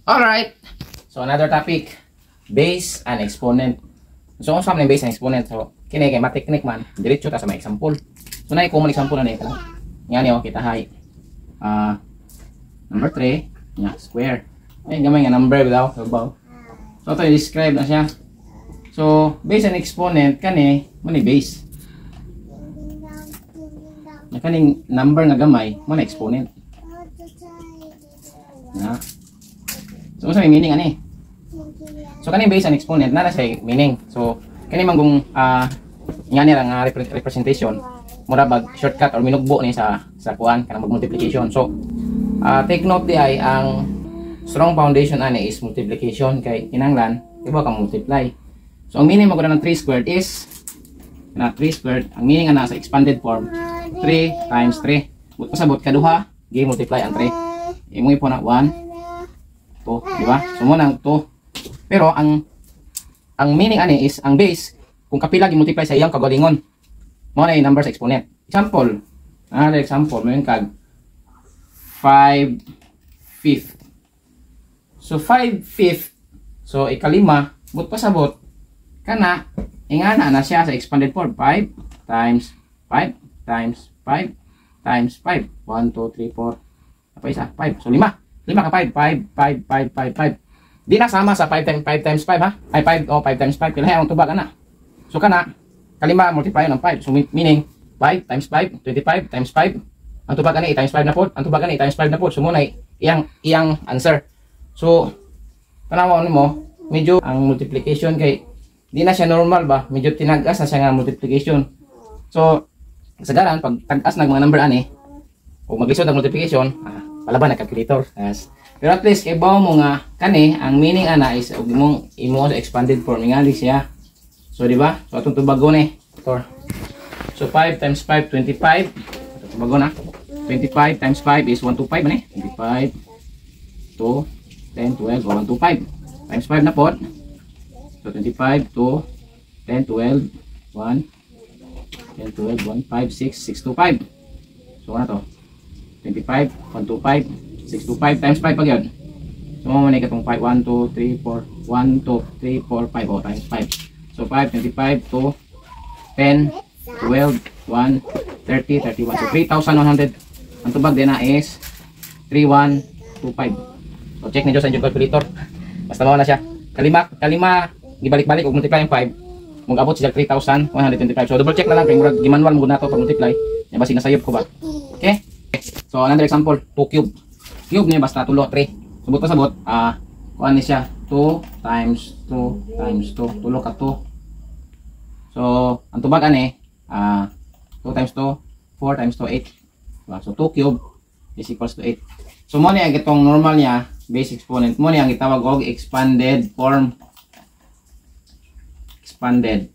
Alright. So another topic, base and exponent. So kung saan base and exponent, so kini kay mateknik man, diretso ta sa mga example. So na common example na nito. Nga niyo kita hay. Number 3, nya square. Ay gamay nga number daw, sabaw. So ito i-describe na siya. So base and exponent kani mo ni base. Nya kaning number nga gamay mo na exponent. Na. So sa meaning ani. So kani base and exponent nara sa meaning. So kani man kung ngani ra nga representation mura bag shortcut or minugbo ni sa kuan kanang multiplication. So take note di ay ang strong foundation ani is multiplication kay kinahanglan iba ka multiply. So ang meaning mo ng 3 squared is na 3 squared ang meaning ana sa expanded form 3 times 3. But pasabot kaduha gi multiply ang 3. Imo ipo na 1 2, di ba? So mo nang 2. Pero ang meaning ani is ang base kung kapila gi-multiply sa iyang kagalingon. Mo na yung number sa exponent. Example. Example mo yung kag 5/5. So 5/5. So ikalima, but pasabot kana ingana na siya sa expanded form 5 times 5 times 5 times 5. 1 2 3 4. Apa isa? 5. So 5 ka 5. Di na sama sa 5 times 5 ha? Ay 5 times 5. Kailangan ang tubag na. So kana, kalima multiply ng 5. So meaning 5 times 5, 25 times 5. Ang tubag na 8 times 5 na po. Ang tubag na 8 times 5 na po. So muna iyang answer. So, tanawa mo, medyo ang multiplication kay di na siya normal ba? Medyo tinagas na siya nga multiplication. So, kasagaran, pag tagas na mga number ani, kung maglisod ang multiplication, palaban na calculator. Yes. Pero at least kay bawo mo nga kani ang meaning ana is imo sa expanded form ngali siya. So di ba? So atong tubago ni. So 5 times 5 25. Atong tubago na. 25 times 5 is 125 ani. 25 to 10 12 125 times 5 na po. So 25 to 10 12 1 10 12 1 5 6 625. So ano to? 25, 125, 625 times 5 pag yun. So mamani katong 5, 1, 2, 3, 4, 1, 2, 3, 4, 5, times 5. So 5, 25 to 10, 12, 1, 30, 31. So 3,100. Ang tubag din na is 3,125. So check ninyo sa inyong calculator. Basta mo na siya. Kalima, gibalik-balik o multiply yung 5. Mag-abot siya 3,125. So double check na lang kay murag gimanual mo na to pag multiply. Nya basi nasayop ko ba. Okay? So another example, 2 cube. Cube niya basta tulo 3. Subot pa sabot, kuan ni siya 2 times 2 times 2, tulo ka 2. So ang tubag ani 2 times 2, 4 times 2 8. Diba? So 2 cube is equals to 8. So mo ni ang itong normal niya, base exponent mo ni ang gitawag og expanded form. Expanded.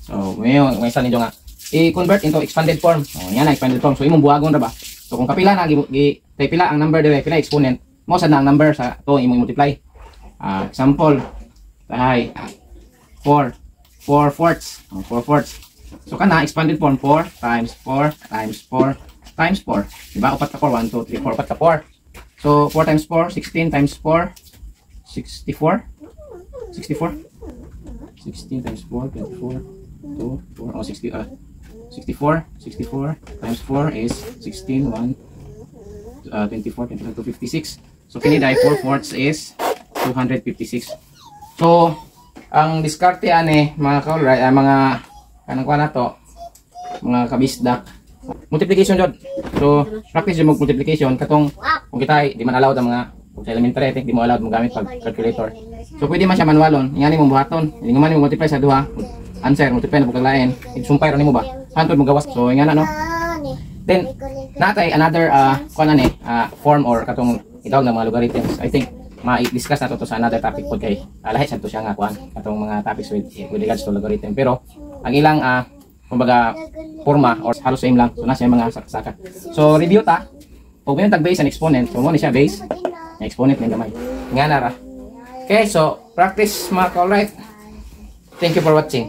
So may isa ninyo nga i-convert into expanded form. Oh, yan na expanded form. So imong buhagon ra ba? So kung kapila na pila ang number dire, pila exponent, mo sad na ang number sa to imong multiply. Example, tahay 4 fourths. 4 fourths. So kana expanded form 4 times 4 times 4 times 4. Diba? Upat ka 4, 1 2 3 4, upat ka 4. So 4 times 4, 16 times 4, 64. 16 times 4, 24, 2, 4, 64 times 4 is 16, 1, 24, 22, 56. So kini dai 4 fourths is 256. So ang diskarte ani mga kaulay, mga kanang kuan nato, mga kabisdak, multiplication jud. So practice yung multiplication katong kung kita di man allowed ang mga sa elementary di mo allowed mo gamit pag calculator. So pwede man siya manualon, ingani mo buhaton, hindi man mo multiply sa duha. Answer multiply na pagkalain. Isumpay ra nimo ba? Hantod mo gawas. So ingana no. Then natay another form or katong itawag na mga logarithms. I think ma-discuss na to sa another topic pod kay lahi sa to siya nga kuan katong mga topics with regards to logarithm. Pero ang ilang kumbaga forma or halos same lang. So na siya mga saka. So review ta. Pag may tag base and exponent, so mo ni siya base, exponent ni gamay. Ingana ra. Okay, so practice mga ka-alright. Thank you for watching.